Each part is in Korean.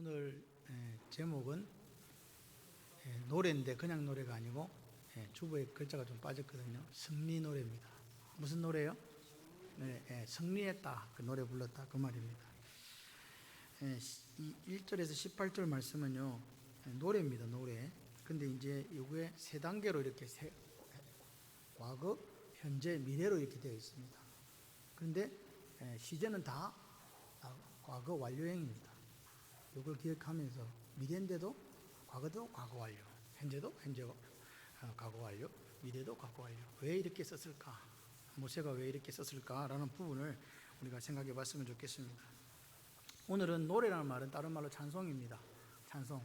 오늘 제목은 노래인데 그냥 노래가 아니고 주부의 글자가 좀 빠졌거든요. 승리 노래입니다. 무슨 노래요? 네, 승리했다, 그 노래 불렀다, 그 말입니다. 1절에서 18절 말씀은요, 노래입니다. 노래. 근데 이제 이게 세 단계로 이렇게 과거, 현재, 미래로 이렇게 되어 있습니다. 그런데 시제는 다 과거 완료형입니다. 이걸 기억하면서 미래인데도 과거도 과거 완료, 현재도 현재 과거 완료, 미래도 과거 완료. 왜 이렇게 썼을까? 모세가 왜 이렇게 썼을까라는 부분을 우리가 생각해 봤으면 좋겠습니다. 오늘은 노래라는 말은 다른 말로 찬송입니다. 찬송.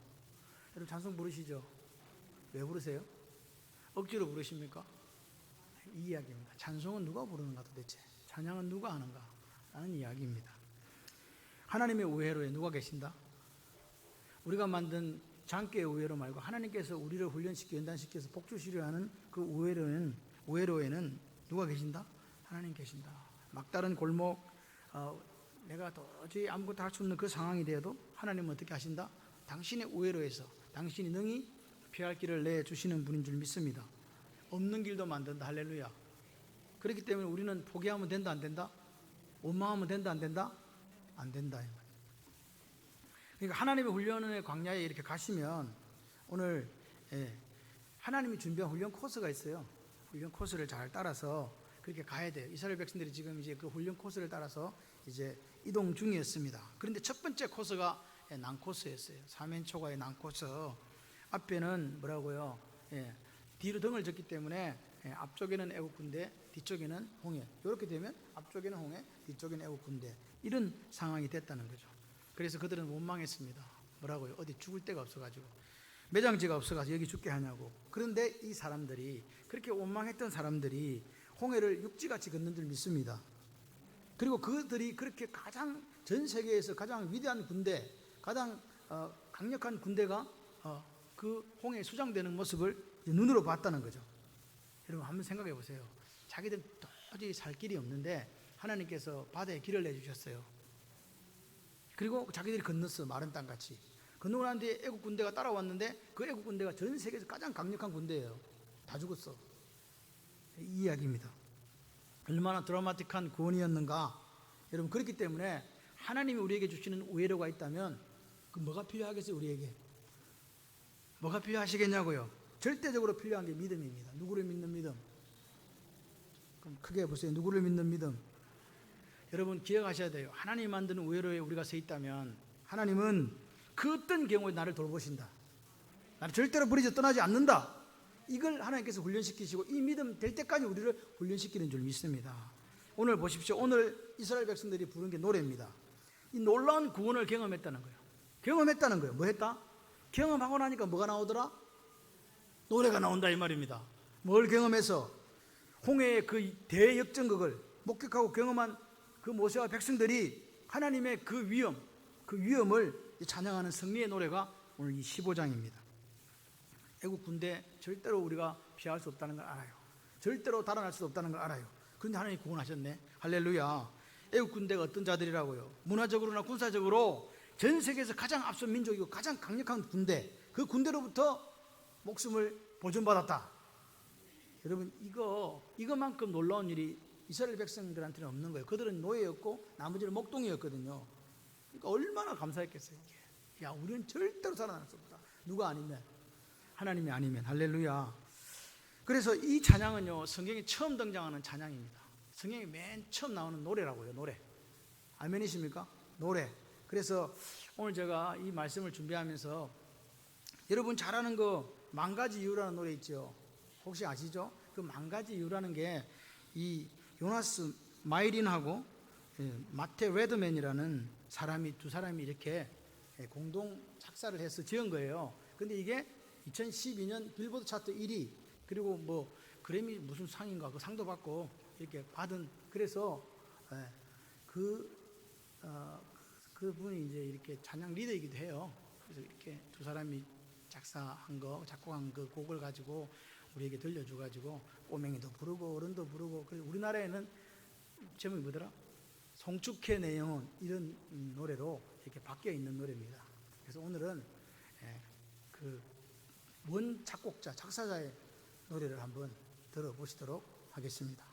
여러분 찬송 부르시죠? 왜 부르세요? 억지로 부르십니까? 이 이야기입니다. 찬송은 누가 부르는가 도대체? 찬양은 누가 하는가? 라는 이야기입니다. 하나님의 우회로에 누가 계신다? 우리가 만든 장기의 우회로 말고 하나님께서 우리를 훈련시켜 연단시켜서 복주시려 하는 그 우회로에는 누가 계신다? 하나님 계신다. 막다른 골목, 내가 도저히 아무것도 할 수 없는 그 상황이 되어도 하나님은 어떻게 하신다? 당신의 우회로에서 당신이 능히 피할 길을 내주시는 분인 줄 믿습니다. 없는 길도 만든다. 할렐루야. 그렇기 때문에 우리는 포기하면 된다, 안 된다? 원망하면 된다, 안 된다? 안 된다. 그러니까 하나님의 훈련의 광야에 이렇게 가시면 오늘 하나님이 준비한 훈련 코스가 있어요. 훈련 코스를 잘 따라서 그렇게 가야 돼요. 이스라엘 백성들이 지금 이제 그 훈련 코스를 따라서 이제 이동 중이었습니다. 그런데 첫 번째 코스가 난코스였어요. 사면초가의 난코스. 앞에는 뭐라고요? 뒤로 등을 졌기 때문에 앞쪽에는 애국 군대, 뒤쪽에는 홍해. 이렇게 되면 앞쪽에는 홍해, 뒤쪽에는 애국 군대. 이런 상황이 됐다는 거죠. 그래서 그들은 원망했습니다. 뭐라고요? 어디 죽을 데가 없어가지고, 매장지가 없어가지고 여기 죽게 하냐고. 그런데 이 사람들이, 그렇게 원망했던 사람들이 홍해를 육지같이 걷는 줄 믿습니다. 그리고 그들이 그렇게 가장 전 세계에서 가장 위대한 군대, 가장 강력한 군대가 그 홍해에 수장되는 모습을 눈으로 봤다는 거죠. 여러분 한번 생각해 보세요. 자기들 도저히 살 길이 없는데 하나님께서 바다에 길을 내주셨어요. 그리고 자기들이 건넜어. 마른 땅같이 건너고 난 뒤에 애국 군대가 따라왔는데 그 애국 군대가 전 세계에서 가장 강력한 군대예요. 다 죽었어. 이 이야기입니다. 얼마나 드라마틱한 구원이었는가. 여러분, 그렇기 때문에 하나님이 우리에게 주시는 우회로가 있다면 그 뭐가 필요하겠어요? 우리에게 뭐가 필요하시겠냐고요? 절대적으로 필요한 게 믿음입니다. 누구를 믿는 믿음? 그럼 크게 보세요. 누구를 믿는 믿음? 여러분 기억하셔야 돼요. 하나님이 만드는 우회로에 우리가 서 있다면 하나님은 그 어떤 경우에 나를 돌보신다. 나를 절대로 버리지 떠나지 않는다. 이걸 하나님께서 훈련시키시고 이 믿음 될 때까지 우리를 훈련시키는 줄 믿습니다. 오늘 보십시오. 오늘 이스라엘 백성들이 부른 게 노래입니다. 이 놀라운 구원을 경험했다는 거예요. 경험했다는 거예요. 뭐 했다? 경험하고 나니까 뭐가 나오더라? 노래가 나온다 이 말입니다. 뭘 경험해서? 홍해의 그 대역전극을 목격하고 경험한 그 모세와 백성들이 하나님의 그 위엄을 찬양하는 승리의 노래가 오늘 이 15장입니다. 애국 군대 절대로 우리가 피할 수 없다는 걸 알아요. 절대로 달아날 수 없다는 걸 알아요. 그런데 하나님이 구원하셨네. 할렐루야. 애국 군대가 어떤 자들이라고요? 문화적으로나 군사적으로 전 세계에서 가장 앞선 민족이고 가장 강력한 군대, 그 군대로부터 목숨을 보존받았다. 여러분 이거만큼 놀라운 일이 이스라엘 백성들한테는 없는 거예요. 그들은 노예였고 나머지는 목동이었거든요. 그러니까 얼마나 감사했겠어요. 야, 우리는 절대로 살아날 수 없다. 누가 아니면, 하나님이 아니면. 할렐루야. 그래서 이 찬양은요, 성경에 처음 등장하는 찬양입니다. 성경에 맨 처음 나오는 노래라고요. 노래. 아멘이십니까? 노래. 그래서 오늘 제가 이 말씀을 준비하면서 여러분 잘 아는 그 만 가지 이유라는 노래 있죠. 혹시 아시죠? 그 만 가지 이유라는 게 이 요나스 마이린하고 마테 레드맨이라는 두 사람이 이렇게 공동 작사를 해서 지은 거예요. 근데 이게 2012년 빌보드 차트 1위, 그리고 뭐 그래미 무슨 상인가 그 상도 받고 이렇게 받은, 그래서 그분이 이제 이렇게 찬양 리더이기도 해요. 그래서 이렇게 두 사람이 작곡한 그 곡을 가지고 우리에게 들려줘가지고 꼬맹이도 부르고 어른도 부르고. 그래서 우리나라에는 제목이 뭐더라? 송축해 내 영혼, 이런 노래로 이렇게 바뀌어 있는 노래입니다. 그래서 오늘은 그 원 작곡자, 작사자의 노래를 한번 들어보시도록 하겠습니다.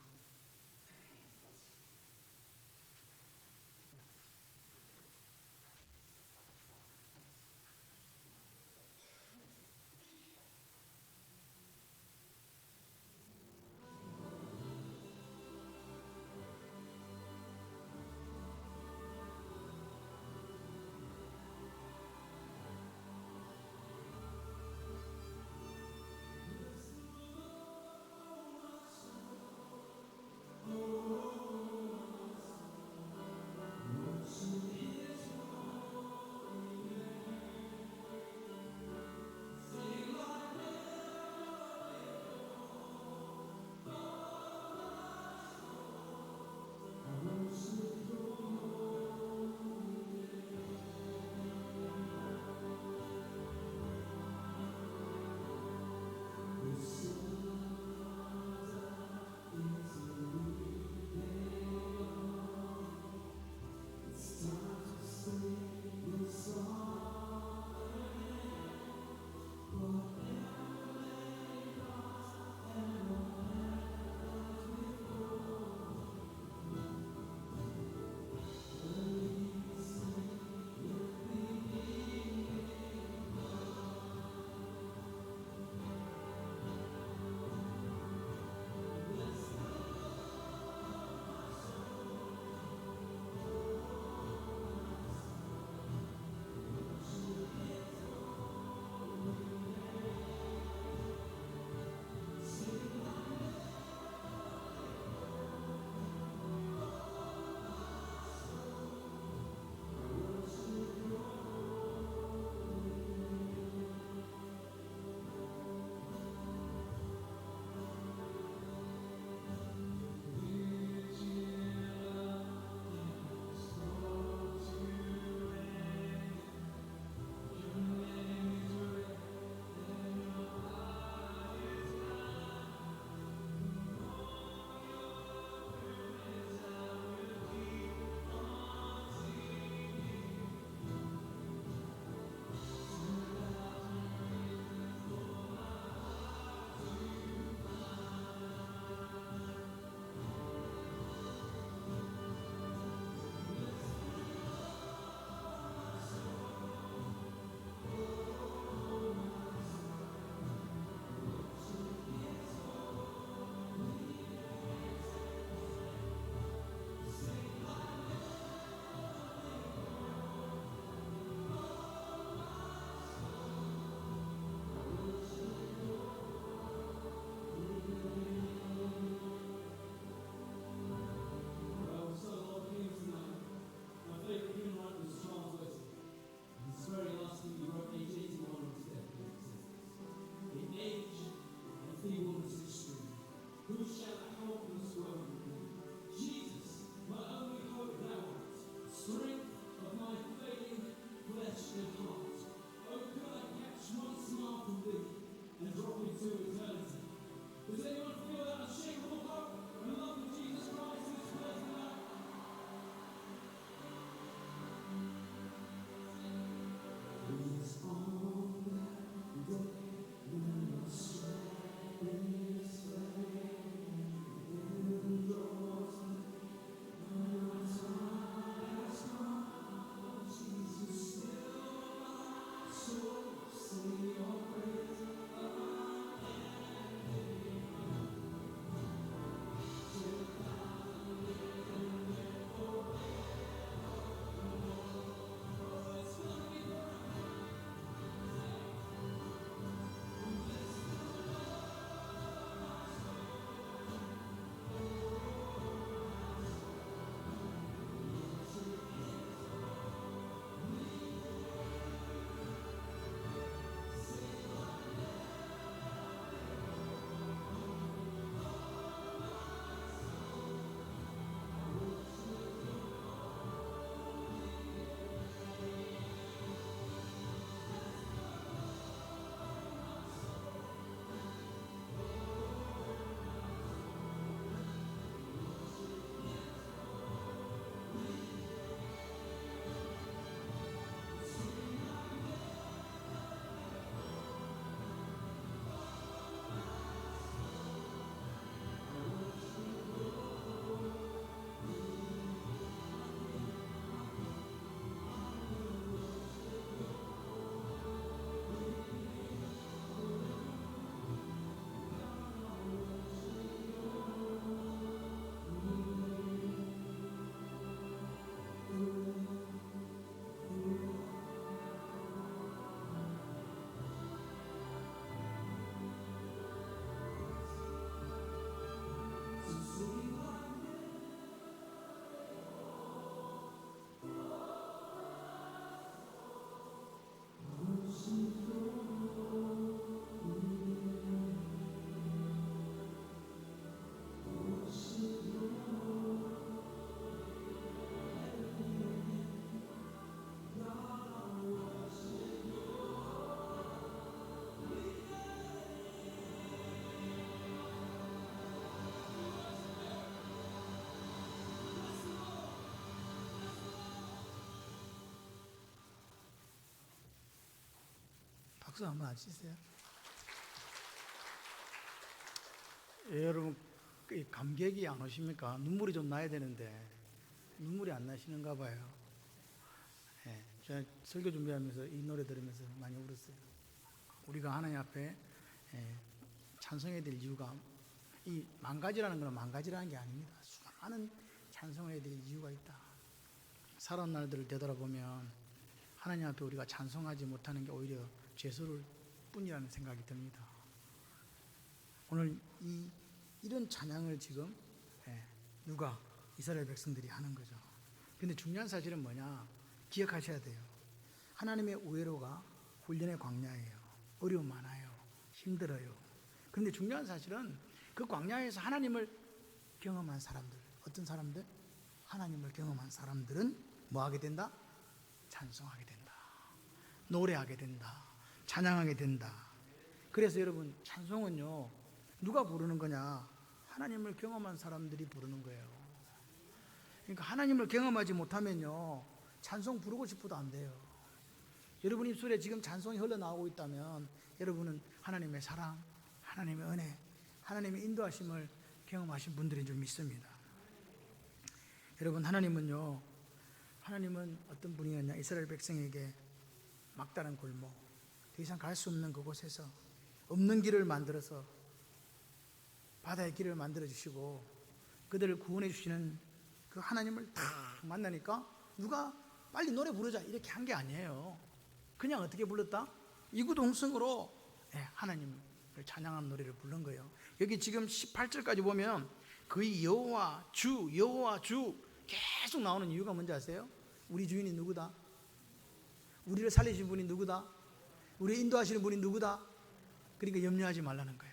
박수 한번 안 치세요? 예, 여러분 감격이 안 오십니까? 눈물이 좀 나야 되는데 눈물이 안 나시는가 봐요. 예, 제가 설교 준비하면서 이 노래 들으면서 많이 울었어요. 우리가 하나님 앞에 찬송해야 될 이유가 이 망가지라는 건 망가지라는 게 아닙니다. 수많은 찬송해야 될 이유가 있다. 살아온 날들을 되돌아보면 하나님 앞에 우리가 찬송하지 못하는 게 오히려 죄스러울 뿐이라는 생각이 듭니다. 오늘 이런 찬양을 지금 누가 이스라엘 백성들이 하는 거죠. 근데 중요한 사실은 뭐냐? 기억하셔야 돼요. 하나님의 우회로가 훈련의 광야예요. 어려움 많아요. 힘들어요. 그런데 중요한 사실은 그 광야에서 하나님을 경험한 사람들, 어떤 사람들? 하나님을 경험한 사람들은 뭐 하게 된다? 찬송하게 된다. 노래하게 된다. 찬양하게 된다. 그래서 여러분 찬송은요 누가 부르는 거냐? 하나님을 경험한 사람들이 부르는 거예요. 그러니까 하나님을 경험하지 못하면요 찬송 부르고 싶어도 안 돼요. 여러분 입술에 지금 찬송이 흘러나오고 있다면 여러분은 하나님의 사랑, 하나님의 은혜, 하나님의 인도하심을 경험하신 분들인 줄 믿습니다. 여러분 하나님은 어떤 분이었냐? 이스라엘 백성에게 막다른 골목, 더 이상 갈 수 없는 그곳에서 없는 길을 만들어서 바다의 길을 만들어 주시고 그들을 구원해 주시는 그 하나님을 딱 만나니까 누가 빨리 노래 부르자 이렇게 한 게 아니에요. 그냥 어떻게 불렀다? 이구동성으로 하나님을 찬양하는 노래를 부른 거예요. 여기 지금 18절까지 보면 그의 여호와 주 계속 나오는 이유가 뭔지 아세요? 우리 주인이 누구다? 우리를 살리신 분이 누구다? 우리 인도하시는 분이 누구다? 그러니까 염려하지 말라는 거야.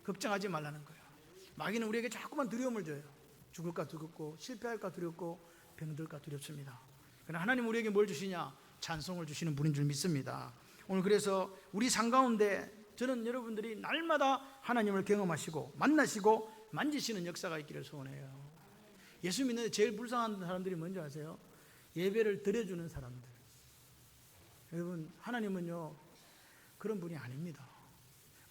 걱정하지 말라는 거야. 마귀는 우리에게 자꾸만 두려움을 줘요. 죽을까 두렵고 실패할까 두렵고 병들까 두렵습니다. 그러나 하나님 우리에게 뭘 주시냐? 찬송을 주시는 분인 줄 믿습니다. 오늘 그래서 우리 삶 가운데 저는 여러분들이 날마다 하나님을 경험하시고 만나시고 만지시는 역사가 있기를 소원해요. 예수 믿는데 제일 불쌍한 사람들이 뭔지 아세요? 예배를 드려주는 사람들. 여러분 하나님은요 그런 분이 아닙니다.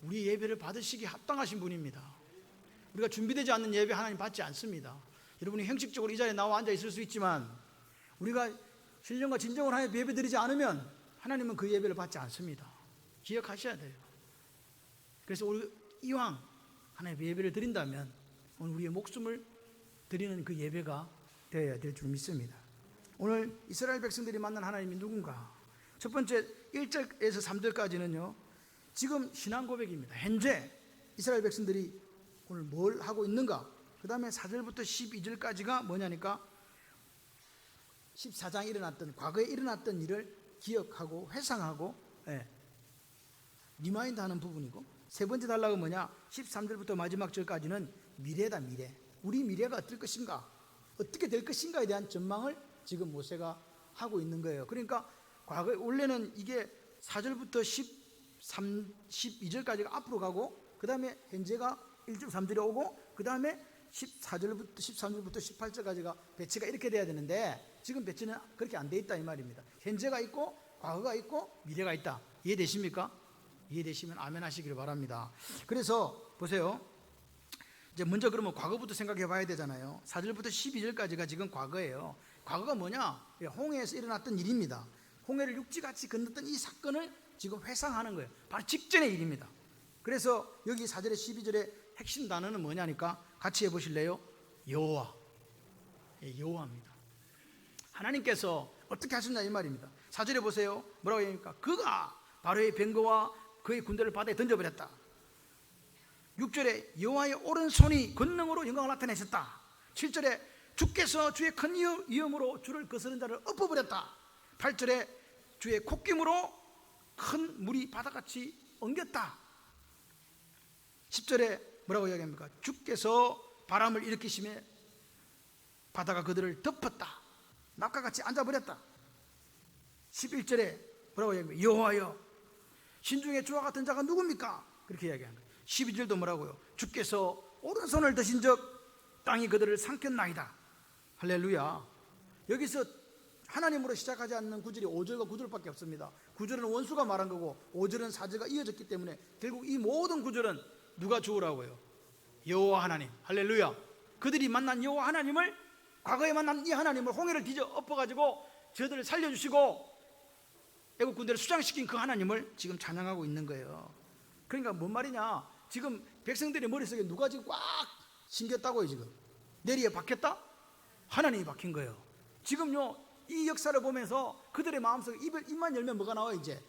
우리 예배를 받으시기에 합당하신 분입니다. 우리가 준비되지 않는 예배 하나님 받지 않습니다. 여러분이 형식적으로 이 자리에 나와 앉아 있을 수 있지만 우리가 신령과 진정을 하여 예배 드리지 않으면 하나님은 그 예배를 받지 않습니다. 기억하셔야 돼요. 그래서 우리 이왕 하나님의 예배를 드린다면 오늘 우리의 목숨을 드리는 그 예배가 되어야 될 줄 믿습니다. 오늘 이스라엘 백성들이 만난 하나님이 누군가? 첫 번째 1절에서 3절까지는요 지금 신앙 고백입니다. 현재 이스라엘 백성들이 오늘 뭘 하고 있는가? 그 다음에 4절부터 12절까지가 뭐냐니까 14장에 일어났던 과거에 일어났던 일을 기억하고 회상하고 리마인드 하는 부분이고, 세 번째 단락은 뭐냐? 13절부터 마지막 절까지는 미래다. 미래. 우리 미래가 어떨 것인가, 어떻게 될 것인가에 대한 전망을 지금 모세가 하고 있는 거예요. 그러니까 과거에 원래는 이게 4절부터 12절까지가 앞으로 가고 그 다음에 현재가 1절 3절에 오고 그 다음에 14절부터 13절부터 18절까지가 배치가 이렇게 돼야 되는데 지금 배치는 그렇게 안 돼 있다 이 말입니다. 현재가 있고 과거가 있고 미래가 있다. 이해되십니까? 이해되시면 아멘 하시기를 바랍니다. 그래서 보세요. 이제 먼저 그러면 과거부터 생각해 봐야 되잖아요. 4절부터 12절까지가 지금 과거예요. 과거가 뭐냐? 홍해에서 일어났던 일입니다. 홍해를 육지같이 건넜던 이 사건을 지금 회상하는 거예요. 바로 직전의 일입니다. 그래서 여기 4절에 12절에 핵심 단어는 뭐냐니까 같이 해보실래요? 여호와. 여호와입니다. 하나님께서 어떻게 하셨냐 이 말입니다. 4절에 보세요. 뭐라고 합니까? 그가 바로의 병거와 그의 군대를 바다에 던져버렸다. 6절에 여호와의 오른손이 권능으로 영광을 나타내셨다. 7절에 주께서 주의 큰 위엄으로 주를 거스른 자를 엎어버렸다. 8절에 주의 콧김으로 큰 물이 바다같이 엉겼다. 10절에 뭐라고 이야기합니까? 주께서 바람을 일으키심에 바다가 그들을 덮었다. 낙과같이 앉아버렸다. 11절에 뭐라고 이야기합니까? 여호와여 신중에 주와 같은 자가 누굽니까? 그렇게 이야기합니다. 12절도 뭐라고요? 주께서 오른손을 드신 적 땅이 그들을 삼켰나이다. 할렐루야. 여기서 하나님으로 시작하지 않는 구절이 5절과 9절밖에 없습니다. 9절은 원수가 말한 거고 5절은 4절과 이어졌기 때문에 결국 이 모든 구절은 누가 주우라고요? 여호와 하나님. 할렐루야. 그들이 만난 여호와 하나님을, 과거에 만난 이 하나님을 홍해를 뒤져 엎어가지고 저들을 살려주시고 애국 군대를 수장시킨 그 하나님을 지금 찬양하고 있는 거예요. 그러니까 뭔 말이냐, 지금 백성들의 머릿속에 누가 지금 꽉 심겼다고요. 지금 내리에 박혔다? 하나님이 박힌 거예요. 지금요 이 역사를 보면서 그들의 마음속에 입만 열면 뭐가 나와요? 이제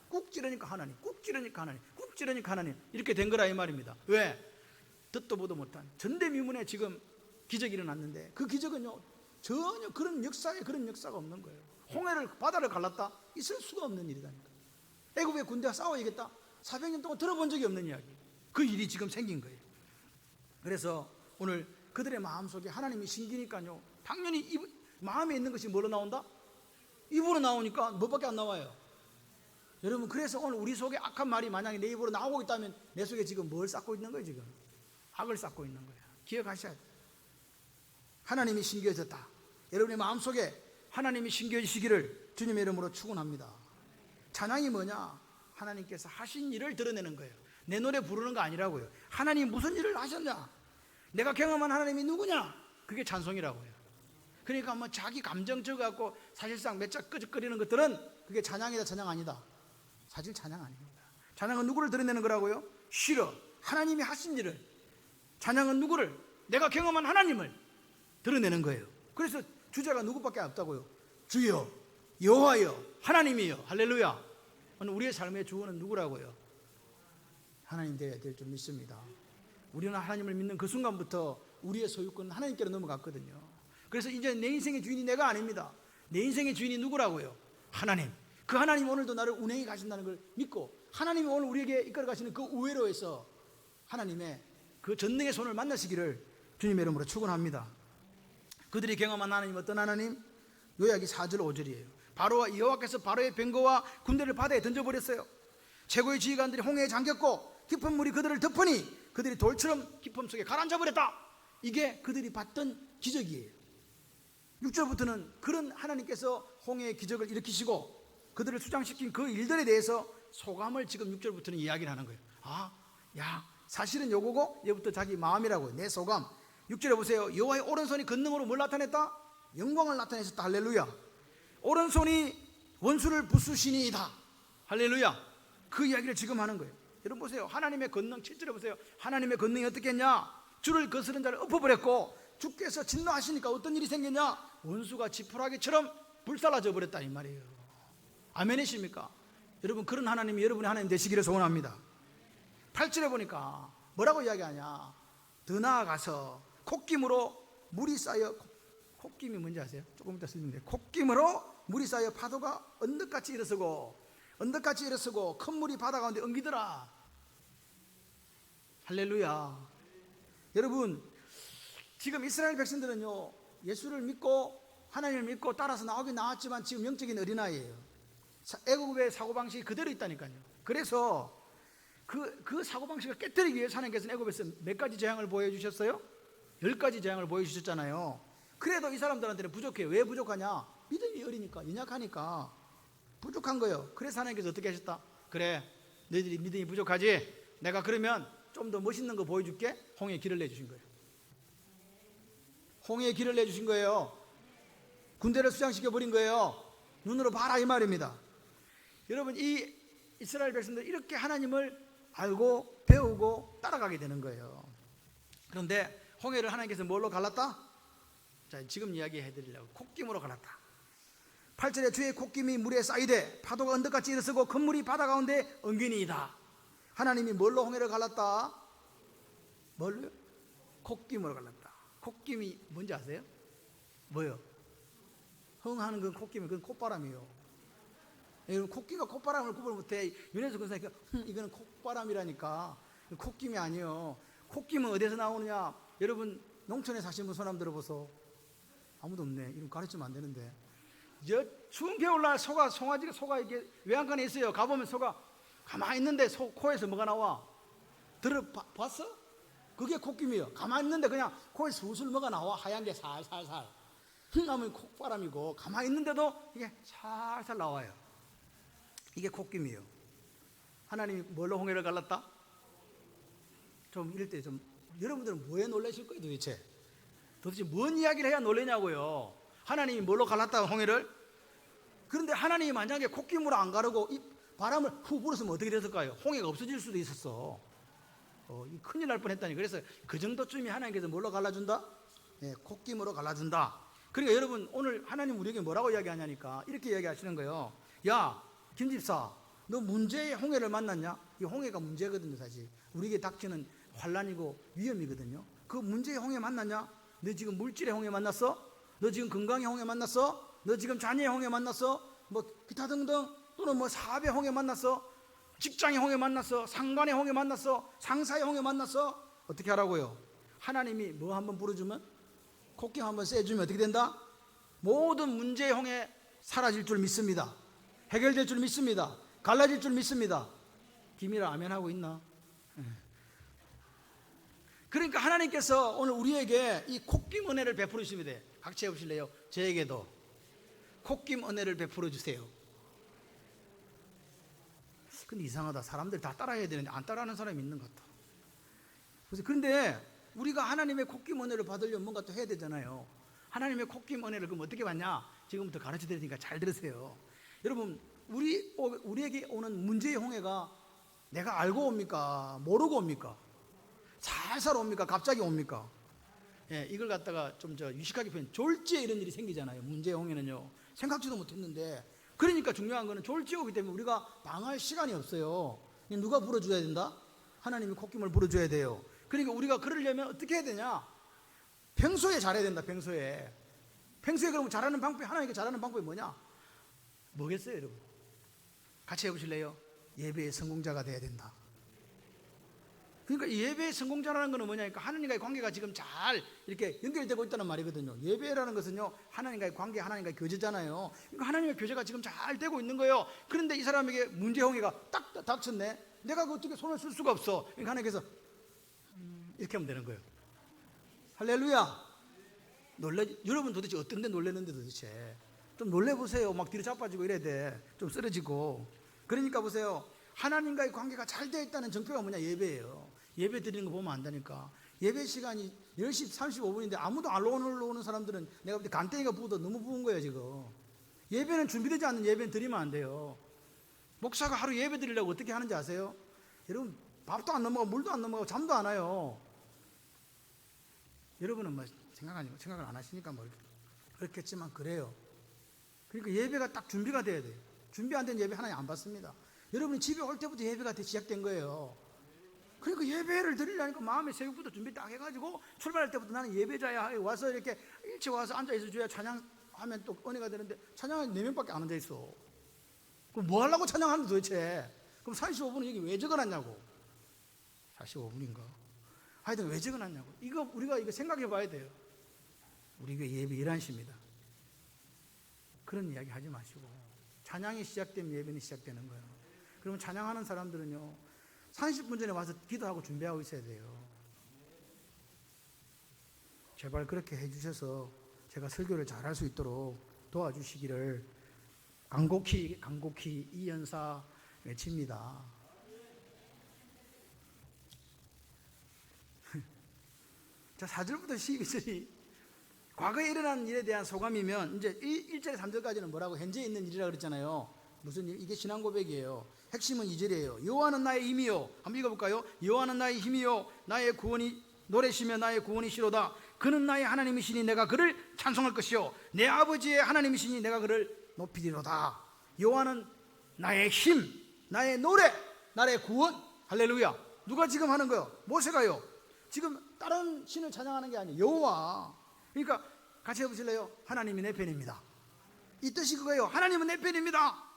꾹 찌르니까 하나님, 꾹 찌르니까 하나님, 꾹 찌르니까 하나님, 이렇게 된 거라 이 말입니다. 왜? 듣도 보도 못한 전대미문에 지금 기적이 일어났는데 그 기적은요 전혀 그런 역사가 없는 거예요. 홍해를, 바다를 갈랐다? 있을 수가 없는 일이다니까. 애굽의 군대와 싸워야겠다? 400년 동안 들어본 적이 없는 이야기. 그 일이 지금 생긴 거예요. 그래서 오늘 그들의 마음속에 하나님이 심기니까요 당연히 마음에 있는 것이 뭐로 나온다? 입으로 나오니까 뭐밖에 안 나와요. 여러분, 그래서 오늘 우리 속에 악한 말이 만약에 내 입으로 나오고 있다면 내 속에 지금 뭘 쌓고 있는 거예요? 지금 악을 쌓고 있는 거예요. 기억하셔야 돼요. 하나님이 심겨졌다. 여러분의 마음속에 하나님이 심겨지시기를 주님의 이름으로 축원합니다. 찬양이 뭐냐? 하나님께서 하신 일을 드러내는 거예요. 내 노래 부르는 거 아니라고요. 하나님이 무슨 일을 하셨냐? 내가 경험한 하나님이 누구냐? 그게 찬송이라고요. 그러니까 뭐 자기 감정 적어갖고 사실상 몇 짝 끄적거리는 것들은 그게 찬양이다, 찬양 아니다. 사실 찬양 아닙니다. 찬양은 누구를 드러내는 거라고요? 싫어, 하나님이 하신 일을. 찬양은 누구를? 내가 경험한 하나님을 드러내는 거예요. 그래서 주제가 누구밖에 없다고요? 주여, 여호와여, 하나님이여. 할렐루야. 오늘 우리의 삶의 주어는 누구라고요? 하나님 되어야 될 줄 믿습니다. 우리는 하나님을 믿는 그 순간부터 우리의 소유권은 하나님께로 넘어갔거든요. 그래서 이제 내 인생의 주인이 내가 아닙니다. 내 인생의 주인이 누구라고요? 하나님. 그 하나님 오늘도 나를 운행해 가신다는 걸 믿고, 하나님이 오늘 우리에게 이끌어 가시는 그 우회로에서 하나님의 그 전능의 손을 만나시기를 주님의 이름으로 축원합니다. 그들이 경험한 하나님, 어떤 하나님? 요약이 4절 5절이에요 바로와 여호와께서 바로의 병거와 군대를 바다에 던져버렸어요. 최고의 지휘관들이 홍해에 잠겼고 깊은 물이 그들을 덮으니 그들이 돌처럼 깊음 속에 가라앉아 버렸다. 이게 그들이 봤던 기적이에요. 6절부터는 그런 하나님께서 홍해의 기적을 일으키시고 그들을 수장시킨 그 일들에 대해서 소감을 지금 6절부터는 이야기를 하는 거예요. 사실은 요거고 얘부터 자기 마음이라고요. 내 소감. 6절에 보세요. 여호와의 오른손이 권능으로 뭘 나타냈다? 영광을 나타내셨다. 할렐루야. 오른손이 원수를 부수시니이다. 할렐루야. 그 이야기를 지금 하는 거예요. 여러분 보세요. 하나님의 권능, 7절에 보세요. 하나님의 권능이 어떻게 했냐? 주를 거스른 자를 엎어버렸고 주께서 진노하시니까 어떤 일이 생겼냐? 원수가 지푸라기처럼 불살라져 버렸다 이 말이에요. 아멘이십니까? 여러분, 그런 하나님이 여러분의 하나님 되시기를 소원합니다. 8절에 보니까 뭐라고 이야기하냐? 더 나아가서 콧김으로 물이 쌓여, 콧김이 뭔지 아세요? 조금 이따 설명드릴게요. 콧김으로 물이 쌓여 파도가 언덕같이 일어서고 큰 물이 바다 가운데 엉기더라. 할렐루야. 여러분, 지금 이스라엘 백성들은요 예수를 믿고 하나님을 믿고 따라서 나오긴 나왔지만 지금 영적인 어린아이예요. 애국의 사고방식이 그대로 있다니까요. 그래서 그 사고방식을 깨뜨리기 위해서 하나님께서는 애국에서 몇 가지 재앙을 보여주셨어요? 10가지 재앙을 보여주셨잖아요. 그래도 이 사람들한테는 부족해요. 왜 부족하냐? 믿음이 어리니까, 연약하니까 부족한 거예요. 그래서 하나님께서 어떻게 하셨다? 그래, 너희들이 믿음이 부족하지? 내가 그러면 좀 더 멋있는 거 보여줄게. 홍해에 길을 내주신 거예요. 홍해에 길을 내주신 거예요. 군대를 수장시켜버린 거예요. 눈으로 봐라 이 말입니다. 여러분, 이 이스라엘 백성들 이렇게 하나님을 알고 배우고 따라가게 되는 거예요. 그런데 홍해를 하나님께서 뭘로 갈랐다? 자, 지금 이야기해 드리려고 콧김으로 갈랐다. 8절에 주의 콧김이 물에 쌓이되 파도가 언덕같이 일어서고 큰 물이 바다 가운데 엉기니이다. 하나님이 뭘로 홍해를 갈랐다? 뭘로요? 콧김으로 갈랐다. 콧김이 뭔지 아세요? 뭐요? 흥하는 그 콧김이 그건 콧바람이에요. 여러분, 콧기가 콧바람을 구분 못해. 윤혜수 권사님, 이거는 콧바람이라니까. 콧김이 아니에요. 콧김은 어디서 나오느냐? 여러분, 농촌에 사시는 분 손 한번 들어보소. 아무도 없네. 이런 거 가르치면 안 되는데. 추운 겨울날 송아지가 이게 외양간에 있어요. 가보면 소가 가만히 있는데 코에서 뭐가 나와? 들어봤어? 그게 콧김이에요. 가만히 있는데 그냥 코에 술술 뭐가 나와. 하얀 게 살살살. 흥하면 콧바람이고 가만히 있는데도 이게 살살 나와요. 이게 콧김이에요. 하나님이 뭘로 홍해를 갈랐다? 좀 이럴 때 좀 여러분들은 뭐에 놀라실 거예요 도대체? 도대체 뭔 이야기를 해야 놀라냐고요. 하나님이 뭘로 갈랐다 홍해를? 그런데 하나님이 만약에 콧김으로 안 가르고 이 바람을 후 불었으면 어떻게 됐을까요? 홍해가 없어질 수도 있었어. 큰일 날 뻔했다니. 그래서 그 정도쯤이 하나님께서 뭘로 갈라준다? 네, 콧김으로 갈라준다. 그러니까 여러분 오늘 하나님 우리에게 뭐라고 이야기하냐니까 이렇게 이야기하시는 거예요. 야 김집사, 너 문제의 홍해를 만났냐? 이 홍해가 문제거든요. 사실 우리에게 닥치는 환난이고 위험이거든요. 그 문제의 홍해 만났냐? 너 지금 물질의 홍해 만났어? 너 지금 건강의 홍해 만났어? 너 지금 자녀의 홍해 만났어? 뭐 기타 등등, 또는 뭐 사업의 홍해 만났어? 직장의 홍해 만났어? 상관의 홍해 만났어? 상사의 홍해 만났어? 어떻게 하라고요? 하나님이 뭐 한번 부르주면, 콧김 한번 쐬주면 어떻게 된다? 모든 문제의 홍해 사라질 줄 믿습니다. 해결될 줄 믿습니다. 갈라질 줄 믿습니다. 김이라 아멘 하고 있나? 그러니까 하나님께서 오늘 우리에게 이 콧김 은혜를 베풀으시면 돼. 같이 해보실래요? 저에게도 콧김 은혜를 베풀어 주세요. 근데 이상하다. 사람들 다 따라해야 되는데 안 따라하는 사람이 있는 것 같아. 그런데 우리가 하나님의 콧김 은혜를 받으려면 뭔가 또 해야 되잖아요. 하나님의 콧김 은혜를 그럼 어떻게 받냐? 지금부터 가르쳐 드릴 테니까 잘 들으세요. 여러분 우리에게 오는 문제의 홍해가 내가 알고 옵니까? 모르고 옵니까? 살살 옵니까? 갑자기 옵니까? 예, 이걸 갖다가 좀 유식하게 표현, 졸지에 이런 일이 생기잖아요. 문제의 홍해는요, 생각지도 못했는데. 그러니까 중요한 거는 졸지에 오기 때문에 우리가 방어할 시간이 없어요. 누가 불어줘야 된다? 하나님이 콧김을 불어줘야 돼요. 그러니까 우리가 그러려면 어떻게 해야 되냐? 평소에 잘해야 된다. 평소에 그러면 잘하는 방법이, 하나님께 잘하는 방법이 뭐냐? 뭐겠어요 여러분? 같이 해보실래요? 예배의 성공자가 돼야 된다. 그러니까 예배의 성공자라는 것은 뭐냐니까 하나님과의 관계가 지금 잘 이렇게 연결되고 있다는 말이거든요. 예배라는 것은요, 하나님과의 관계, 하나님과의 교제잖아요. 그러니까 하나님의 교제가 지금 잘 되고 있는 거예요. 그런데 이 사람에게 문제 홍해가 딱 닥쳤네. 내가 그 어떻게 손을 쓸 수가 없어. 그러니까 하나님께서 이렇게 하면 되는 거예요. 할렐루야. 여러분 도대체 어떤 데 놀랐는데 도대체 좀 놀래보세요. 막 뒤로 자빠지고 이래야 돼. 좀 쓰러지고. 그러니까 보세요. 하나님과의 관계가 잘 되어 있다는 증표가 뭐냐? 예배예요. 예배 드리는 거 보면 안다니까. 예배 시간이 10시 35분인데 아무도 안 오는 사람들은 내가 볼 때 간땡이가 부어도 너무 부은 거예요 지금. 예배는 준비되지 않는 예배는 드리면 안 돼요. 목사가 하루 예배 드리려고 어떻게 하는지 아세요? 여러분 밥도 안 넘어가고 물도 안 넘어가고 잠도 안 와요. 여러분은 뭐 생각을 안 하시니까 뭐 그렇겠지만 그래요. 그러니까 예배가 딱 준비가 돼야 돼요. 준비 안 된 예배 하나님 안 받습니다. 여러분이 집에 올 때부터 예배가 시작된 거예요. 그러니까 예배를 드리려니까 마음의 새벽부터 준비 딱 해가지고 출발할 때부터 나는 예배자야 와서 이렇게 일찍 와서 앉아있어 줘야 찬양하면 또 은혜가 되는데 찬양하는 4명밖에 안 앉아있어. 그럼 뭐 하려고 찬양하는데 도대체? 그럼 45분은 여기 왜 적어놨냐고. 45분인가? 하여튼 왜 적어놨냐고. 우리가 이거 생각해 봐야 돼요. 우리 교회 예배 11시입니다. 그런 이야기 하지 마시고 찬양이 시작되면 예배는 시작되는 거예요. 그러면 찬양하는 사람들은요 30분 전에 와서 기도하고 준비하고 있어야 돼요. 제발 그렇게 해주셔서 제가 설교를 잘할 수 있도록 도와주시기를 간곡히 이연사 외칩니다. 자, 4절부터 12절이 과거에 일어난 일에 대한 소감이면 이제 1절에 3절까지는 뭐라고 현재 있는 일이라고 그랬잖아요. 무슨 일? 이게 신앙 고백이에요. 핵심은 2절이에요. 여호와는 나의 힘이요. 한번 읽어볼까요? 여호와는 나의 힘이요 나의 구원이 노래시며 나의 구원이시로다. 그는 나의 하나님이시니 내가 그를 찬송할 것이요 내 아버지의 하나님이시니 내가 그를 높이리로다. 여호와는 나의 힘, 나의 노래, 나의 구원. 할렐루야. 누가 지금 하는 거요? 모세가요. 지금 다른 신을 찬양하는 게 아니에요. 여호와. 그러니까 같이 해보실래요? 하나님이 내 편입니다. 이 뜻이 그거예요. 하나님은 내 편입니다.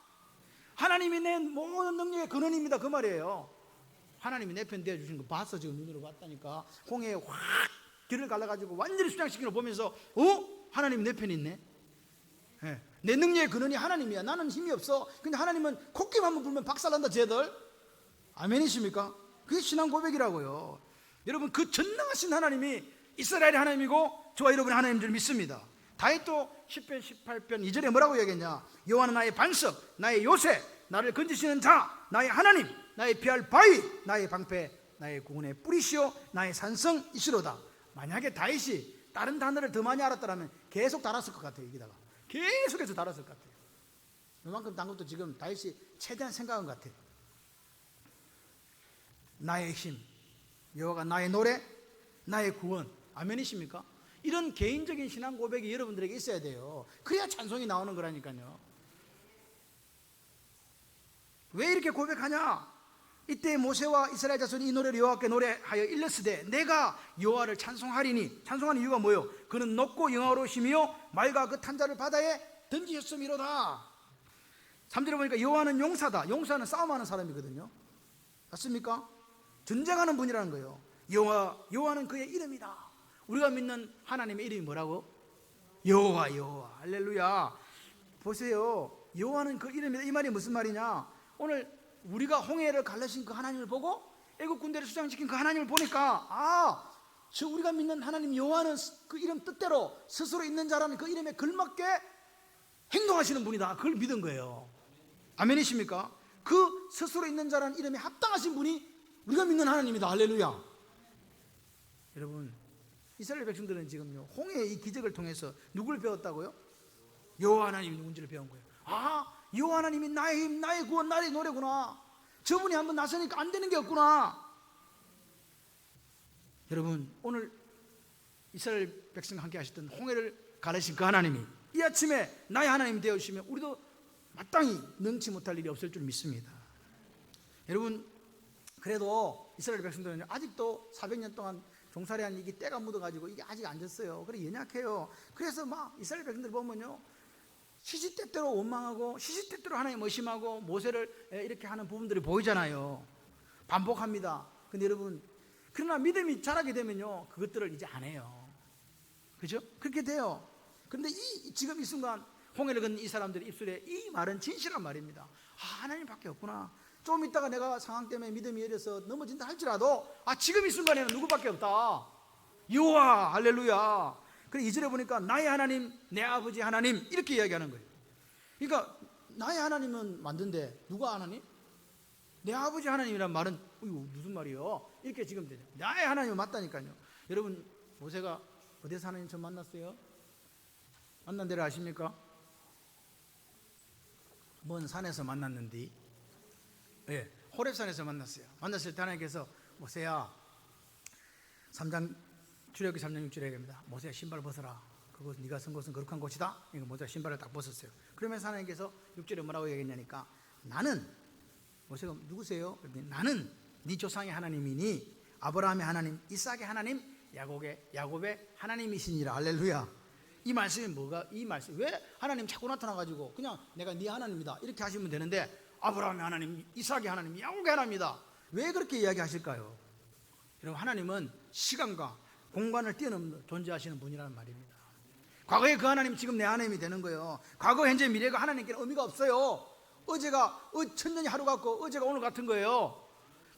하나님이 내 모든 능력의 근원입니다. 그 말이에요. 하나님이 내 편 되어주신 거 봤어. 지금 눈으로 봤다니까. 홍해에 확 길을 갈라가지고 완전히 수장시키는 거 보면서 하나님 내 편이 있네. 네. 내 능력의 근원이 하나님이야. 나는 힘이 없어. 근데 하나님은 콧김 한번 불면 박살난다 쟤들. 아멘이십니까? 그게 신앙 고백이라고요. 여러분 그 전능하신 하나님이 이스라엘의 하나님이고 저와 여러분의 하나님인 줄 믿습니다. 다윗도 10편 18편 2절에 뭐라고 얘기했냐? 여호와는 나의 반석, 나의 요새, 나를 건지시는 자, 나의 하나님, 나의 피할 바위, 나의 방패, 나의 구원의 뿌리시오, 나의 산성이시로다. 만약에 다윗이 다른 단어를 더 많이 알았더라면 계속 달았을 것 같아요. 여기다가 계속해서 달았을 것 같아요. 이만큼 단 것도 지금 다윗이 최대한 생각한 것 같아요. 나의 힘, 여호와가 나의 노래, 나의 구원. 아멘이십니까? 이런 개인적인 신앙 고백이 여러분들에게 있어야 돼요. 그래야 찬송이 나오는 거라니까요. 왜 이렇게 고백하냐? 이때 모세와 이스라엘 자손이 이 노래를 여호와께 노래하여 일렀으되 내가 여호와를 찬송하리니. 찬송하는 이유가 뭐예요? 그는 높고 영화로우시며 말과 그 탄자를 바다에 던지셨음이로다. 3절에 보니까 여호와는 용사다. 용사는 싸움하는 사람이거든요. 맞습니까? 전쟁하는 분이라는 거예요. 여호와는 그의 이름이다. 우리가 믿는 하나님의 이름이 뭐라고? 여호와. 할렐루야. 보세요. 여호와는 그 이름이다. 이 말이 무슨 말이냐? 오늘 우리가 홍해를 갈라신 그 하나님을 보고 애국 군대를 수장시킨 그 하나님을 보니까 저 우리가 믿는 하나님 여호와는 그 이름 뜻대로 스스로 있는 자라는 그 이름에 걸맞게 행동하시는 분이다. 그걸 믿은 거예요. 아멘이십니까? 그 스스로 있는 자라는 이름에 합당하신 분이 우리가 믿는 하나님이다. 할렐루야. 여러분, 이스라엘 백성들은 지금요 홍해의 이 기적을 통해서 누굴 배웠다고요? 여호와 하나님이 누군지를 배운 거예요. 여호와 하나님이 나의 힘, 나의 구원, 나의 노래구나. 저분이 한번 나서니까 안 되는 게 없구나. 여러분, 오늘 이스라엘 백성과 함께 하셨던 홍해를 가르신 그 하나님이 이 아침에 나의 하나님이 되어주시면 우리도 마땅히 능치 못할 일이 없을 줄 믿습니다. 여러분, 그래도 이스라엘 백성들은 아직도 400년 동안 종살이한 이게 때가 묻어가지고 이게 아직 안 졌어요. 그래 연약해요. 그래서 막 이스라엘 백성들 보면요 시시때때로 원망하고 시시때때로 하나님 의심하고 모세를 이렇게 하는 부분들이 보이잖아요. 반복합니다. 근데 여러분, 그러나 믿음이 자라게 되면요 그것들을 이제 안 해요. 그죠? 그렇게 돼요. 그런데 지금 이 순간 홍해를 건넌 이 사람들의 입술에 이 말은 진실한 말입니다. 하나님밖에 없구나. 좀 있다가 내가 상황 때문에 믿음이 여려서 넘어진다 할지라도 지금 이 순간에는 누구밖에 없다. 여호와. 할렐루야. 그래 2절에 보니까 나의 하나님, 내 아버지 하나님 이렇게 이야기하는 거예요. 그러니까 나의 하나님은 맞는데 누가 하나님? 내 아버지 하나님이란 말은 무슨 말이요? 이렇게 지금 되죠. 나의 하나님은 맞다니까요. 여러분, 모세가 어디서 하나님 처음 만났어요? 만난 데를 아십니까? 먼 산에서 만났는데 호렙산에서 만났어요. 만났을 때 하나님께서 모세야, 3장 출애굽기 3장 6절에 얘기합니다. 모세야 신발 벗어라. 그곳 네가 선 곳은 거룩한 곳이다. 그러니까 모세가 신발을 딱 벗었어요. 그러면서 하나님께서 6절에 뭐라고 얘기했냐니까 나는, 모세가 누구세요? 나는 네 조상의 하나님이니 아브라함의 하나님, 이삭의 하나님, 야곱의 하나님이시니라. 할렐루야. 이 말씀이 뭐가, 이 말씀 왜 하나님 자꾸 나타나가지고 그냥 내가 네 하나님이다 이렇게 하시면 되는데 아브라함의 하나님, 이삭의 하나님, 야곱의 하나님이다 왜 그렇게 이야기하실까요? 여러분, 하나님은 시간과 공간을 뛰어넘는 존재하시는 분이라는 말입니다. 과거의 그 하나님 지금 내 하나님이 되는 거예요. 과거, 현재, 미래가 하나님께는 의미가 없어요. 어제가 천년이 하루 같고 어제가 오늘 같은 거예요.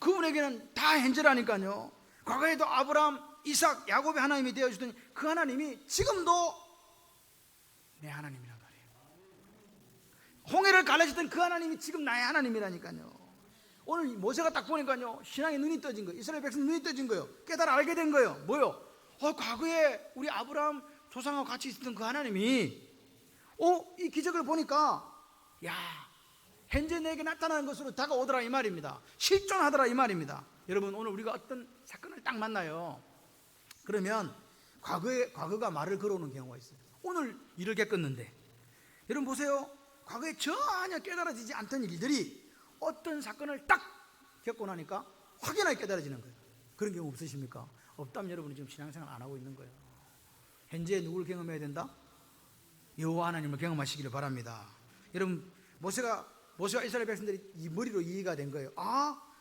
그분에게는 다 현재라니까요. 과거에도 아브라함, 이삭, 야곱의 하나님이 되어주던 그 하나님이 지금도 내 하나님이란 말이에요. 홍해를 갈라졌던 그 하나님이 지금 나의 하나님이라니까요. 오늘 모세가 딱 보니까요 신앙의 눈이 떠진 거예요. 이스라엘 백성 눈이 떠진 거예요. 깨달아 알게 된 거예요. 뭐요? 과거에 우리 아브라함 조상하고 같이 있었던 그 하나님이 이 기적을 보니까 현재 내게 나타나는 것으로 다가오더라 이 말입니다. 실존하더라 이 말입니다. 여러분, 오늘 우리가 어떤 사건을 딱 만나요. 그러면 과거가 말을 걸어오는 경우가 있어요. 오늘 일을 겪었는데 여러분 보세요. 과거에 전혀 깨달아지지 않던 일들이 어떤 사건을 딱 겪고 나니까 확연하게 깨달아지는 거예요. 그런 경우 없으십니까? 없다면 여러분이 지금 신앙생활 안 하고 있는 거예요. 현재 누굴 경험해야 된다? 여호와 하나님을 경험하시기를 바랍니다. 여러분, 모세와 이스라엘 백성들이 이 머리로 이해가 된 거예요.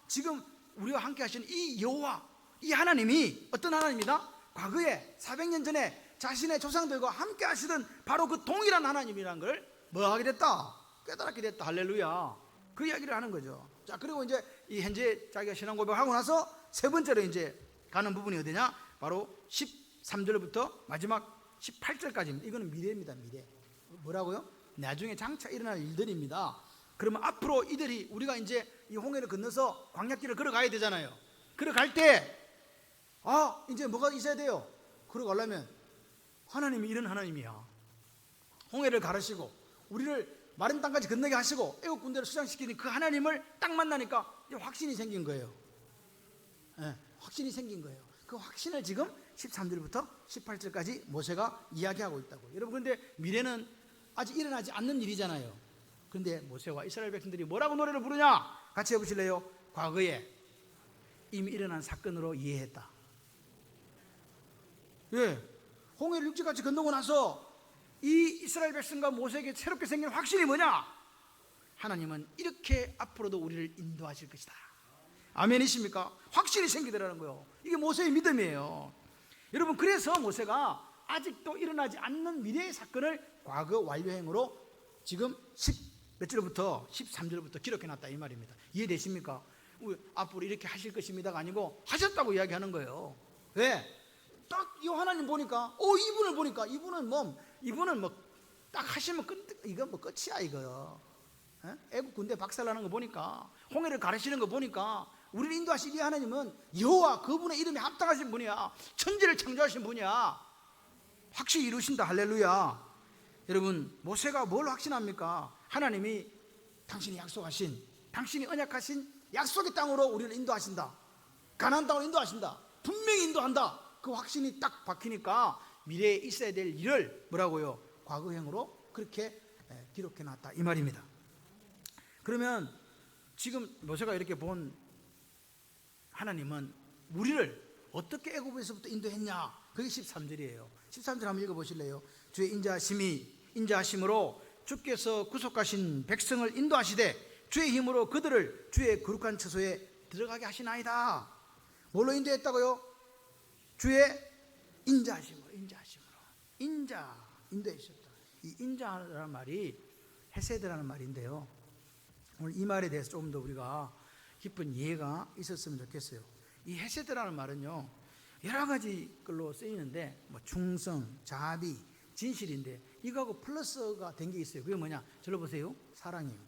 지금 우리와 함께 하시는 이 여호와, 이 하나님이 어떤 하나님이다? 과거에 400년 전에 자신의 조상들과 함께 하시던 바로 그 동일한 하나님이라는 걸 뭐 하게 됐다? 깨달았게 됐다. 할렐루야. 그 이야기를 하는 거죠. 자, 그리고 이제 이 현재 자기가 신앙 고백하고 나서 세 번째로 이제 가는 부분이 어디냐? 바로 13절부터 마지막 18절까지입니다. 이거는 미래입니다. 미래. 뭐라고요? 나중에 장차 일어날 일들입니다. 그러면 앞으로 이들이 우리가 이제 이 홍해를 건너서 광야길을 걸어가야 되잖아요. 걸어갈 때 이제 뭐가 있어야 돼요? 걸어가려면 하나님이 이런 하나님이야. 홍해를 가르시고 우리를 마른 땅까지 건너게 하시고 애국 군대를 수장시키는 그 하나님을 딱 만나니까 이제 확신이 생긴 거예요. 확신이 생긴 거예요. 그 확신을 지금 13절부터 18절까지 모세가 이야기하고 있다고. 여러분, 근데 미래는 아직 일어나지 않는 일이잖아요. 그런데 모세와 이스라엘 백성들이 뭐라고 노래를 부르냐? 같이 해보실래요? 과거에 이미 일어난 사건으로 이해했다. 홍해를 육지같이 건너고 나서 이 이스라엘 백성과 모세에게 새롭게 생긴 확신이 뭐냐? 하나님은 이렇게 앞으로도 우리를 인도하실 것이다. 아멘이십니까? 확신이 생기더라는 거예요. 이게 모세의 믿음이에요. 여러분, 그래서 모세가 아직도 일어나지 않는 미래의 사건을 과거 완료행으로 지금 몇 절부터 13절부터 기록해놨다 이 말입니다. 이해되십니까? 앞으로 이렇게 하실 것입니다가 아니고 하셨다고 이야기하는 거예요. 왜? 딱 이 하나님 보니까 이분을 보니까 이분은 딱 하시면 이거 끝이야 이거요. 애국 군대 박살나는 거 보니까, 홍해를 가르치는 거 보니까, 우리를 인도하신 이 하나님은 여호와, 그분의 이름에 합당하신 분이야. 천지를 창조하신 분이야. 확실히 이루신다. 할렐루야. 여러분, 모세가 뭘 확신합니까? 하나님이 당신이 약속하신, 당신이 언약하신 약속의 땅으로 우리를 인도하신다. 가나안 땅으로 인도하신다. 분명히 인도한다. 그 확신이 딱 박히니까 미래에 있어야 될 일을 뭐라고요? 과거형으로 그렇게 기록해놨다 이 말입니다. 그러면 지금 모세가 이렇게 본 하나님은 우리를 어떻게 애굽에서부터 인도했냐? 그게 13절이에요. 13절 한번 읽어보실래요? 주의 인자하심으로 주께서 구속하신 백성을 인도하시되 주의 힘으로 그들을 주의 거룩한 처소에 들어가게 하시나이다. 뭘로 인도했다고요? 주의 인자하심으로. 인도하셨다. 이 인자라는 말이 헤세드라는 말인데요, 오늘 이 말에 대해서 조금 더 우리가 깊은 이해가 있었으면 좋겠어요. 이 헤세드라는 말은요, 여러 가지 걸로 쓰이는데 충성, 자비, 진실인데 이거하고 플러스가 된 게 있어요. 그게 뭐냐? 저를 보세요. 사랑이에요.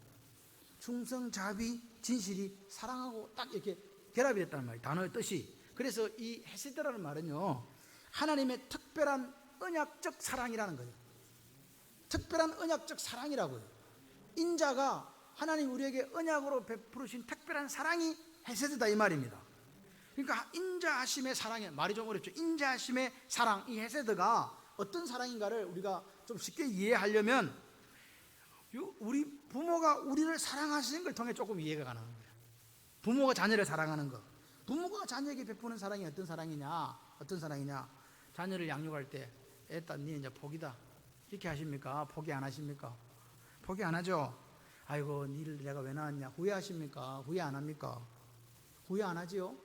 충성, 자비, 진실이 사랑하고 딱 이렇게 결합이 됐다는 말이에요. 단어의 뜻이. 그래서 이 헤세드라는 말은요, 하나님의 특별한 언약적 사랑이라는 거예요. 특별한 언약적 사랑이라고요. 인자가 하나님 우리에게 언약으로 베푸르신 특별한 사랑이 헤세드다 이 말입니다. 그러니까 인자하심의 사랑에, 말이 좀 어렵죠. 인자하심의 사랑, 이 헤세드가 어떤 사랑인가를 우리가 좀 쉽게 이해하려면 우리 부모가 우리를 사랑하시는 걸 통해 조금 이해가 가는 거예요. 부모가 자녀를 사랑하는 거. 부모가 자녀에게 베푸는 사랑이 어떤 사랑이냐? 자녀를 양육할 때 애따 니 이제 복이다 이렇게 하십니까? 포기 안 하십니까? 포기 안 하죠. 아이고 니를 내가 왜 낳았냐 후회하십니까? 후회 안 합니까? 후회 안 하지요?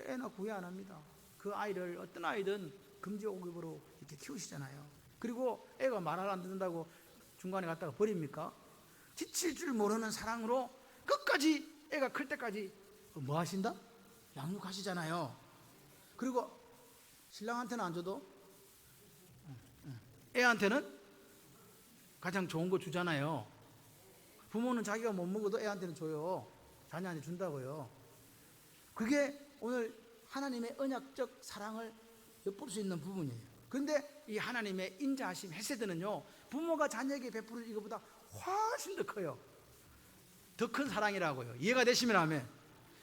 애나 후회 안 합니다. 그 아이를 어떤 아이든 금지옥입으로 이렇게 키우시잖아요. 그리고 애가 말을 안 듣는다고 중간에 갔다가 버립니까? 지칠 줄 모르는 사랑으로 끝까지 애가 클 때까지 뭐 하신다? 양육하시잖아요. 그리고 신랑한테는 안 줘도 애한테는 가장 좋은 거 주잖아요. 부모는 자기가 못 먹어도 애한테는 줘요. 자녀한테 준다고요. 그게 오늘 하나님의 언약적 사랑을 엿볼 수 있는 부분이에요. 그런데 이 하나님의 인자하심 헤세드는요, 부모가 자녀에게 베푸는 이것보다 훨씬 더 커요. 더 큰 사랑이라고요. 이해가 되시면 아멘.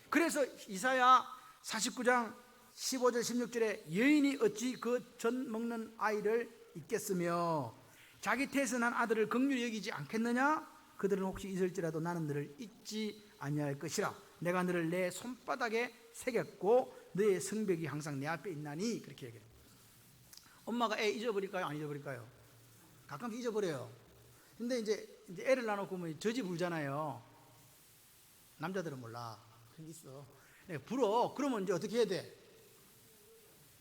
그래서 이사야 49장 15절 16절에 여인이 어찌 그 젖 먹는 아이를 잊겠으며 자기 태에서 난 아들을 긍휼히 여기지 않겠느냐? 그들은 혹시 잊을지라도 나는 너를 잊지 아니할 것이라. 내가 너를 내 손바닥에 새겼고 너의 성벽이 항상 내 앞에 있나니. 그렇게 얘기해요. 엄마가 애 잊어버릴까요? 안 잊어버릴까요? 가끔씩 잊어버려요. 근데 이제 애를 낳아놓고 보면 젖이 불잖아요. 남자들은 몰라. 그런 게 있어. 불어. 그러면 이제 어떻게 해야 돼?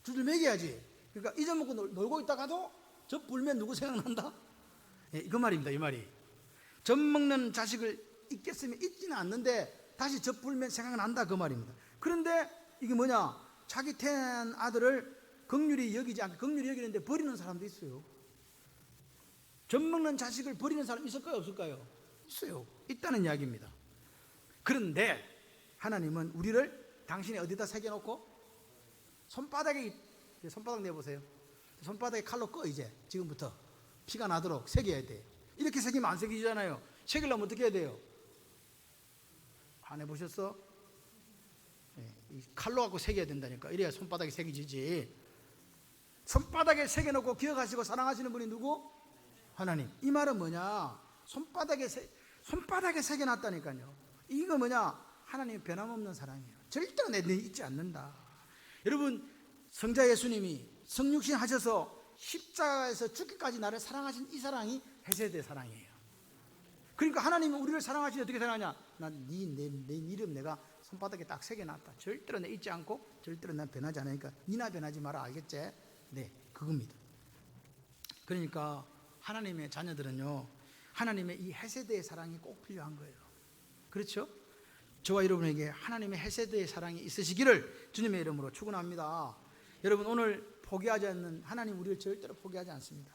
줄줄 매겨야지. 그러니까 잊어먹고 놀고 있다가도 젖 불면 누구 생각난다? 그 말입니다. 이 말이. 젖 먹는 자식을 잊겠으면 잊지는 않는데 다시 젖 불면 생각난다 그 말입니다. 그런데 이게 뭐냐? 자기 태어난 아들을 긍휼히 여기지 않고 긍휼히 여기는데 버리는 사람도 있어요. 젖 먹는 자식을 버리는 사람 있을까요? 없을까요? 있어요. 있다는 이야기입니다. 그런데 하나님은 우리를 당신이 어디다 새겨놓고 손바닥 내보세요. 손바닥에 칼로 꺼. 이제 지금부터 피가 나도록 새겨야 돼. 이렇게 새기면 안 새기잖아요. 새기려면 어떻게 해야 돼요? 안 해보셨어? 이 칼로 갖고 새겨야 된다니까. 이래야 손바닥에 새겨지지. 손바닥에 새겨놓고 기억하시고 사랑하시는 분이 누구? 하나님. 이 말은 뭐냐? 손바닥에 새겨놨다니까요. 이거 뭐냐? 하나님의 변함없는 사랑이에요. 절대로 내 잊지 않는다. 여러분, 성자 예수님이 성육신 하셔서 십자가에서 죽기까지 나를 사랑하신 이 사랑이 헤세드의 사랑이에요. 그러니까 하나님은 우리를 사랑하시니 어떻게 사랑하냐? 난 내 이름 내가 손바닥에 딱 새겨놨다. 절대로 내 잊지 않고 절대로 난 변하지 않으니까 니나 변하지 마라. 알겠지? 네, 그겁니다. 그러니까 하나님의 자녀들은요, 하나님의 이 헤세드의 사랑이 꼭 필요한 거예요. 그렇죠? 저와 여러분에게 하나님의 헤세드의 사랑이 있으시기를 주님의 이름으로 축원합니다. 여러분, 오늘 포기하지 않는 하나님, 우리를 절대로 포기하지 않습니다.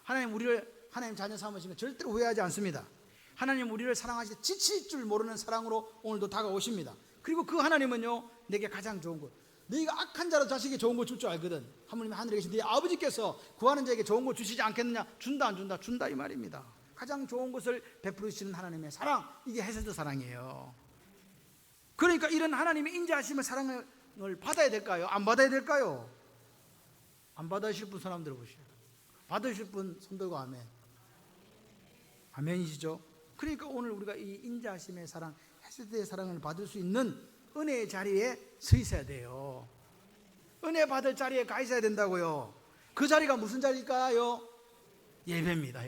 하나님 우리를 하나님 자녀 삼으시면 절대로 후회하지 않습니다. 하나님 우리를 사랑하실 때 지칠 줄 모르는 사랑으로 오늘도 다가오십니다. 그리고 그 하나님은요, 내게 가장 좋은 것, 너희가 악한 자로 자식에게 좋은 거 줄 줄 알거든. 하나님 하늘에 계신 네 아버지께서 구하는 자에게 좋은 거 주시지 않겠느냐? 준다 안 준다? 준다 이 말입니다. 가장 좋은 것을 베풀으시는 하나님의 사랑, 이게 헤세드 사랑이에요. 그러니까 이런 하나님의 인자하심을 사랑을 받아야 될까요? 안 받아야 될까요? 안 받으실 분 손 한번 들어보시죠. 받으실 분 손 들고 아멘. 아멘이시죠? 그러니까 오늘 우리가 이 인자하심의 사랑, 헤세드의 사랑을 받을 수 있는 은혜의 자리에 서 있어야 돼요. 은혜 받을 자리에 가 있어야 된다고요. 그 자리가 무슨 자리일까요? 예배입니다.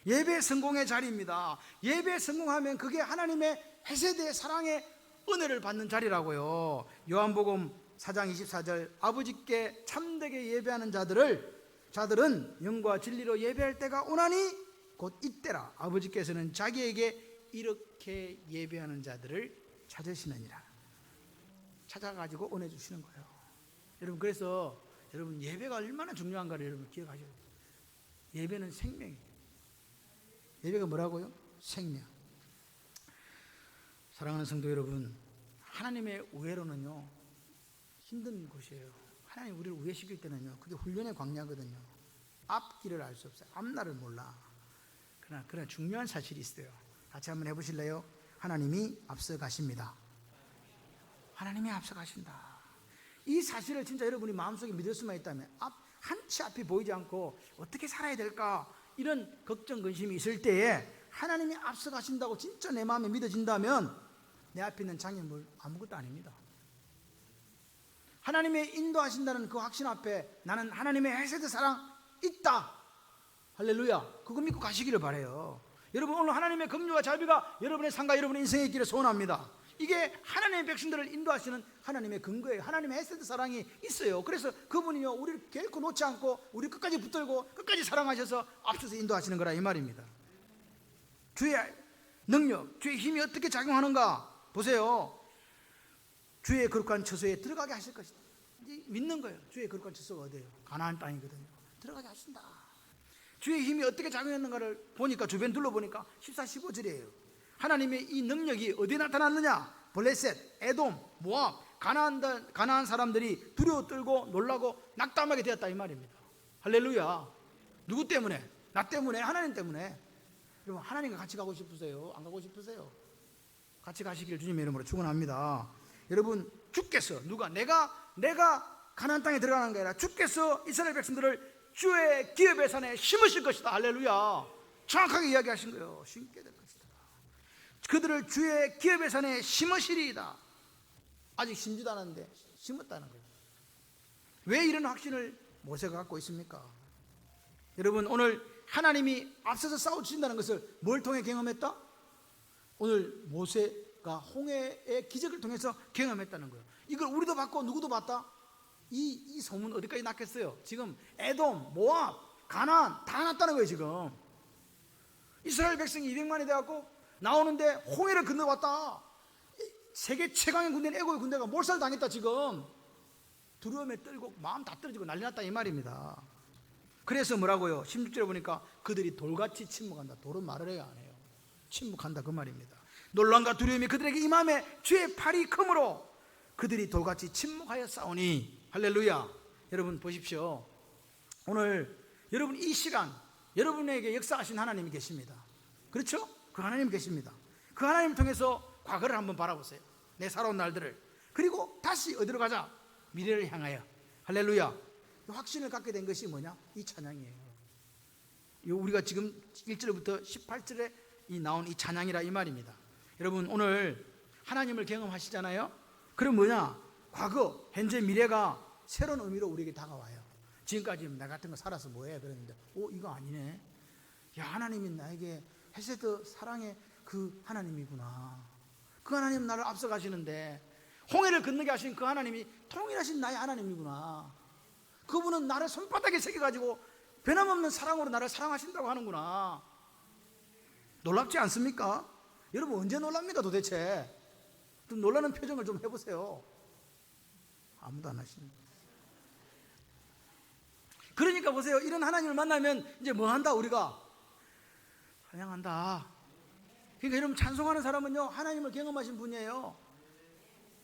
예배 성공의 자리입니다. 예배 성공하면 그게 하나님의 헤세드의 사랑의 은혜를 받는 자리라고요. 요한복음 4장 24절, 아버지께 참되게 예배하는 자들은 영과 진리로 예배할 때가 오나니 곧 이때라. 아버지께서는 자기에게 이렇게 예배하는 자들을 찾으시느니라. 찾아가지고 은혜 주시는 거예요. 여러분, 그래서 여러분 예배가 얼마나 중요한가를 여러분 기억하셔야 돼요. 예배는 생명이에요. 예배가 뭐라고요? 생명. 사랑하는 성도 여러분, 하나님의 우애로는요 힘든 곳이에요. 하나님 우리를 우애시킬 때는요, 그게 훈련의 광야거든요. 앞길을 알 수 없어요. 앞날을 몰라. 그러나 중요한 사실이 있어요. 같이 한번 해보실래요? 하나님이 앞서 가십니다. 하나님이 앞서 가신다. 이 사실을 진짜 여러분이 마음속에 믿을 수만 있다면, 한치 앞이 보이지 않고 어떻게 살아야 될까, 이런 걱정 근심이 있을 때에 하나님이 앞서 가신다고 진짜 내 마음에 믿어진다면 내 앞에 있는 장애물 아무것도 아닙니다. 하나님의 인도하신다는 그 확신 앞에 나는 하나님의 헤세드 사랑 있다, 할렐루야, 그거 믿고 가시기를 바라요. 여러분, 오늘 하나님의 긍휼과 자비가 여러분의 삶과 여러분의 인생에 있기를 소원합니다. 이게 하나님의 백성들을 인도하시는 하나님의 근거예요. 하나님의 헤세드 사랑이 있어요. 그래서 그분이요 우리를 결코 놓지 않고 우리 끝까지 붙들고 끝까지 사랑하셔서 앞서서 인도하시는 거라 이 말입니다. 주의 능력, 주의 힘이 어떻게 작용하는가 보세요. 주의 거룩한 처소에 들어가게 하실 것이다. 믿는 거예요. 주의 거룩한 처소가 어디예요? 가나안 땅이거든요. 들어가게 하신다. 주의 힘이 어떻게 작용했는가를 보니까, 주변 둘러보니까 14, 15절이에요. 하나님의 이 능력이 어디에 나타났느냐? 블레셋, 에돔, 모압, 가나안 사람들이 두려워 떨고 놀라고 낙담하게 되었다 이 말입니다. 할렐루야. 누구 때문에? 나 때문에? 하나님 때문에. 여러분, 하나님과 같이 가고 싶으세요? 안 가고 싶으세요? 같이 가시길 주님의 이름으로 축원합니다. 여러분, 주께서 내가 가나안 땅에 들어가는 게 아니라 주께서 이스라엘 백성들을 주의 기업의 산에 심으실 것이다. 할렐루야. 정확하게 이야기하신 거예요. 심게 될 것이다. 그들을 주의 기업의 산에 심으시리이다. 아직 심지도 않았는데 심었다는 거예요. 왜 이런 확신을 모세가 갖고 있습니까? 여러분, 오늘 하나님이 앞서서 싸워주신다는 것을 뭘 통해 경험했다? 오늘 모세가 홍해의 기적을 통해서 경험했다는 거예요. 이걸 우리도 봤고 누구도 봤다? 이 소문 어디까지 났겠어요? 지금 에돔, 모압, 가나안 다 났다는 거예요. 지금 이스라엘 백성이 200만이 돼갖고 나오는데 홍해를 건너왔다. 세계 최강의 군대인 애고의 군대가 몰살당했다. 지금 두려움에 떨고 마음 다 떨어지고 난리 났다 이 말입니다. 그래서 뭐라고요? 16절에 보니까 그들이 돌같이 침묵한다. 돌은 말을 해야 안 해요. 침묵한다 그 말입니다. 놀람과 두려움이 그들에게 임함에 주의 팔이 크므로 그들이 돌같이 침묵하여 싸우니. 할렐루야. 여러분 보십시오. 오늘 여러분 이 시간 여러분에게 역사하신 하나님이 계십니다. 그렇죠? 그 하나님 계십니다. 그 하나님 통해서 과거를 한번 바라보세요. 내 살아온 날들을. 그리고 다시 어디로 가자? 미래를 향하여. 할렐루야. 확신을 갖게 된 것이 뭐냐? 이 찬양이에요. 우리가 지금 1절부터 18절에 나온 이 찬양이라 이 말입니다. 여러분 오늘 하나님을 경험하시잖아요. 그럼 뭐냐? 과거, 현재, 미래가 새로운 의미로 우리에게 다가와요. 지금까지 나 같은 거 살아서 뭐해? 그랬는데 이거 아니네. 야, 하나님이 나에게 헤세드 사랑의 그 하나님이구나. 그 하나님 나를 앞서가시는데 홍해를 건너게 하신 그 하나님이 통일하신 나의 하나님이구나. 그분은 나를 손바닥에 새겨가지고 변함없는 사랑으로 나를 사랑하신다고 하는구나. 놀랍지 않습니까? 여러분 언제 놀랍니까 도대체? 좀 놀라는 표정을 좀 해보세요. 아무도 안 하시네. 그러니까 보세요. 이런 하나님을 만나면 이제 뭐 한다? 우리가 찬양한다. 그러니까 여러분 찬송하는 사람은요 하나님을 경험하신 분이에요.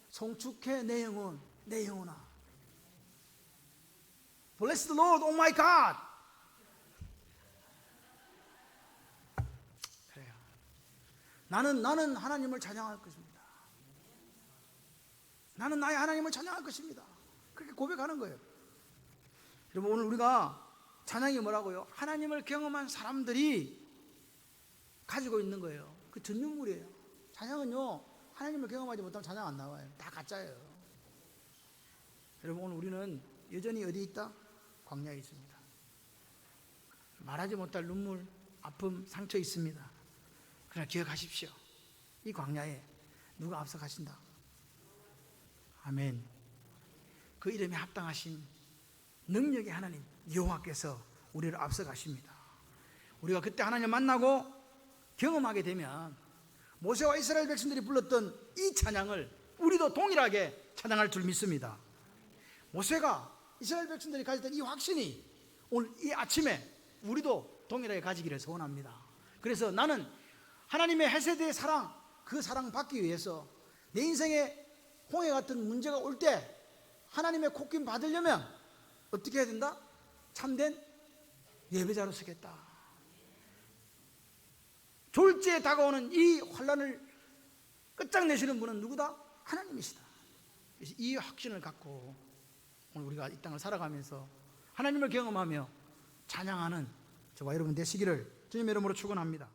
송축해 내 영혼, 내 영혼아. Bless the Lord, oh my God. 그래요. 나는 하나님을 찬양할 것입니다. 나는 나의 하나님을 찬양할 것입니다. 그렇게 고백하는 거예요. 여러분 오늘 우리가 찬양이 뭐라고요? 하나님을 경험한 사람들이 가지고 있는 거예요. 그 전유물이에요. 찬양은요 하나님을 경험하지 못하면 찬양 안 나와요. 다 가짜예요. 여러분 오늘 우리는 여전히 어디 있다? 광야에 있습니다. 말하지 못할 눈물, 아픔, 상처 있습니다. 그러나 기억하십시오. 이 광야에 누가 앞서 가신다? 아멘. 그 이름에 합당하신 능력의 하나님 여호와께서 우리를 앞서 가십니다. 우리가 그때 하나님 만나고 경험하게 되면 모세와 이스라엘 백성들이 불렀던 이 찬양을 우리도 동일하게 찬양할 줄 믿습니다. 모세가 이스라엘 백성들이 가졌던 이 확신이 오늘 이 아침에 우리도 동일하게 가지기를 소원합니다. 그래서 나는 하나님의 헤세드의 사랑, 그 사랑 받기 위해서 내 인생에 홍해 같은 문제가 올 때 하나님의 콧김 받으려면 어떻게 해야 된다? 참된 예배자로 서겠다. 졸지에 다가오는 이 환난을 끝장내시는 분은 누구다? 하나님이시다. 그래서 이 확신을 갖고 오늘 우리가 이 땅을 살아가면서 하나님을 경험하며 찬양하는 저와 여러분 되시기를 주님의 이름으로 축원합니다.